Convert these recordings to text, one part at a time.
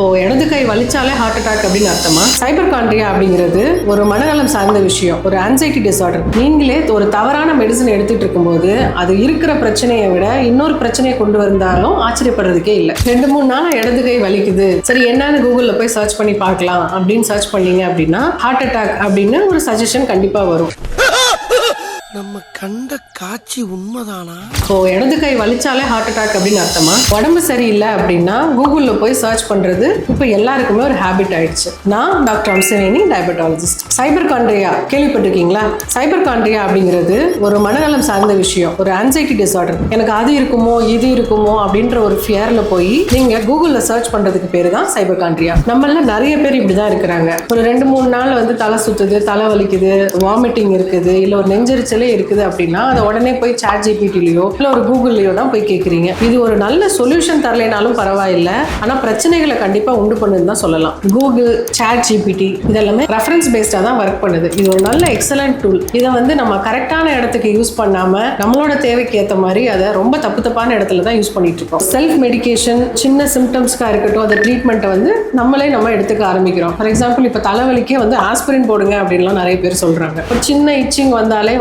இப்போ இடது கை வலிச்சாலே heart attack அப்படின்னு அர்த்தமா? ஹைபர்காண்ட்ரியா அப்படிங்கிறது ஒரு மனநலம் சார்ந்த விஷயம், ஒரு ஆன்சைட்டி டிசார்டர். நீங்களே ஒரு தவறான மெடிசன் எடுத்துட்டு இருக்கும்போது அது இருக்கிற பிரச்சனையை விட இன்னொரு பிரச்சனையை கொண்டு வந்தாலும் ஆச்சரியப்படுறதுக்கே இல்லை. 2-3 நாளா இடது கை வலிக்குது, சரி என்னன்னு கூகுள்ல போய் சர்ச் பண்ணி பார்க்கலாம் அப்படின்னு சர்ச் பண்ணீங்க அப்படின்னா ஹார்ட் அட்டாக் அப்படின்னு ஒரு சஜஷன் கண்டிப்பா வரும். நம்ம கண்ட காட்சி உண்மைதானா? இப்போ இடது கை வலிச்சாலே ஹார்ட் அட்டாக் அப்படின்னு அர்த்தமா? உடம்பு சரியில்லை அப்படின்னா கூகுள்ல போய் சர்ச் பண்றது இப்போ எல்லாருக்குமே ஒரு ஹேபிட் ஆயிடுச்சு. நான் டாக்டர் அம்சவேணி, டயபெட்டாலஜிஸ்ட். ஹைபர்காண்ட்ரியா கேள்விப்பட்டிருக்கீங்களா? ஹைபர்காண்ட்ரியா அப்படிங்கிறது ஒரு மனநலம் சார்ந்த விஷயம், ஒரு ஆன்சைட்டி டிசார்டர். எனக்கு அது இருக்குமோ இது இருக்குமோ அப்படின்ற ஒரு ஃபியர்ல போய் நீங்க கூகுள்ல சர்ச் பண்றதுக்கு பேரு தான் ஹைபர்காண்ட்ரியா. நம்மள நிறைய பேர் இப்படிதான் இருக்கிறாங்க. ஒரு 2-3 நாள் தலை சுத்துது, தலை வலிக்குது, வாமிட்டிங் இருக்குது, இல்ல ஒரு நெஞ்செரிச்சல் இருக்குது அப்படின்னா அதை உடனே போய் சாட் ஜிபிடிலயோ இல்ல ஒரு கூகுள்லயோ தான் போய் கேட்குறீங்க. இது ஒரு நல்ல சொல்யூஷன் தரலைனாலும் பரவாயில்லை, ஆனா பிரச்சனைகளை கண்டிப்பா உண்டு பண்ணுன்னு தான் சொல்லலாம். கூகுள், சாட் ஜிபிடி இதெல்லாமே ரெஃபரன்ஸ் பேஸ்டா தான் ஒர்க் பண்ணுது. இது ஒரு நல்ல எக்ஸலன்ட் டூல். இதை நம்ம கரெக்டான இடத்துக்கு யூஸ் பண்ணாம நம்மளோட தேவைக்கு ஏற்ற மாதிரி அதை ரொம்ப தப்பான இடத்துல தான் யூஸ் பண்ணிட்டு இருக்கோம். செல்ஃப் மெடிகேஷன், சின்ன சிம்டம்ஸ்க்கா இருக்கட்டும், அந்த ட்ரீட்மெண்ட்டை நம்ம எடுத்துக்க ஆரம்பிக்கிறோம். ஃபார் எக்ஸாம்பிள் இப்போ தலைவலிக்கே ஆஸ்பிரின் போடுங்க அப்படின்லாம் நிறைய பேர் சொல்றாங்க. ஒரு சின்ன இச்சிங் வந்தாலே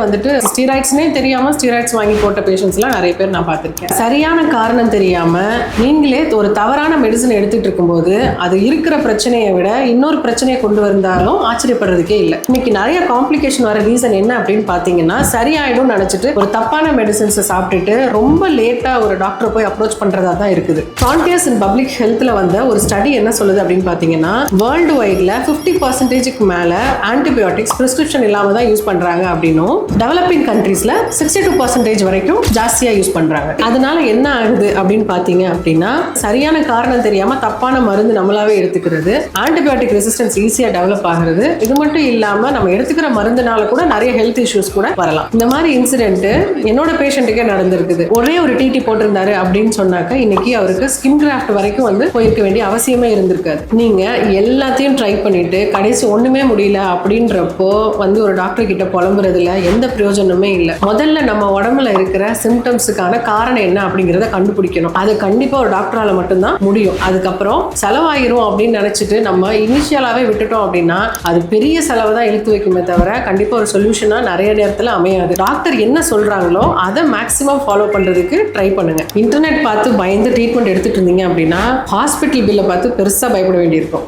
ஸ்டீராய்ட்ஸ்னே தெரியாம ஸ்டீராய்ட்ஸ் வாங்கி போட்ட பேஷண்ட்ஸ்லாம் நிறைய பேர் நான் பார்த்திருக்கேன். சரியான காரணம் தெரியாம நீங்களே ஒரு தவறான மெடிசன் எடுத்துட்டு இருக்கும்போது அது இருக்கிற பிரச்சனையை விட இன்னொரு பிரச்சனையை கொண்டு வந்தாலும் ஆச்சரியப்படுறதுக்கே இல்லை. இன்னைக்கு நிறைய காம்ப்ளிகேஷன் வர ரீசன் என்ன அப்படின்னு பாத்தீங்கன்னா, சரியாயிடும் நினைச்சிட்டு ஒரு தப்பான மெடிசன்ஸை சாப்பிட்டுட்டு ரொம்ப லேட்டா ஒரு டாக்டர் போய் அப்ரோச் பண்றதா தான் இருக்குது. ஃப்ரான்டியர்ஸ் இன் பப்ளிக் ஹெல்த்ல வந்த ஒரு ஸ்டடி என்ன சொல்லுது அப்படின்னு பாத்தீங்கன்னா, வேர்ல்டு வைட்ல 50% மேல ஆன்டிபயோட்டிக்ஸ் பிரிஸ்கிரிப்ஷன் இல்லாம தான் யூஸ் பண்றாங்க அப்படின்னும், டெவலப்பிங் கண்ட்ரீஸ்ல 62% வரைக்கும் ஜாஸ்தியா யூஸ் பண்றாங்க. அதனால என்ன ஆகுது அப்படின்னு பாத்தீங்க அப்படின்னா, சரியான காரணம் தெரியாம தப்பான மருந்து நம்மளாவே எடுத்துக்கிறது, ஆன்டிபயோட்டிக் ரெசிஸ்டன்ஸ் ஈஸியா டெவலப் ஆகுறது. இது மட்டும் இல்லாம நம்ம எடுத்துக்கிற மருந்துனால கூட நிறைய ஹெல்த் இஷ்யூஸ் கூட வரலாம். இந்த மாதிரி இன்சிடென்ட் என்னோட பேஷண்ட்டுக்கே நடந்திருக்குது. ஒரே ஒரு டிடி போட்டிருந்தாரு அப்படின்னு சொன்னாக்க இன்னைக்கு அவருக்கு ஸ்கின் கிராஃப்ட் வரைக்கும் போயிருக்க வேண்டிய அவசியமே இருந்திருக்காது. நீங்க எல்லாத்தையும் ட்ரை பண்ணிட்டு கடைசி ஒண்ணுமே முடியல அப்படின்றப்போ ஒரு டாக்டர் கிட்ட புலம்புறதுல எந்த பிரயோஜனமே இல்லை. முதல்ல நம்ம உடம்புல இருக்கிற சிம்டம்ஸுக்கான காரணம் என்ன அப்படிங்கிறத கண்டுபிடிக்கணும். அது கண்டிப்பா ஒரு டாக்டரால மட்டும்தான் முடியும். அதுக்கப்புறம் செலவாயிரும் அப்படின்னு நினைச்சிட்டு நம்ம இனிஷியலாவே விட்டுட்டோம் அப்படின்னா அது பெரிய செலவு தான் இழுத்து வைக்குமே தவிர கண்டிப்பா ஒரு சொல்யூஷனா நிறைய நேரத்துல அமையாது. டாக்டர் என்ன சொல்றாங்களோ அதை மேக்சிமம் ஃபாலோ பண்றதுக்கு ட்ரை பண்ணுங்க. இன்டர்நெட் பார்த்து பயந்து ட்ரீட்மெண்ட் எடுத்துட்டு இருந்தீங்க அப்படின்னா ஹாஸ்பிட்டல் பில்லை பார்த்து பெருசா பயப்பட வேண்டியிருக்கும்.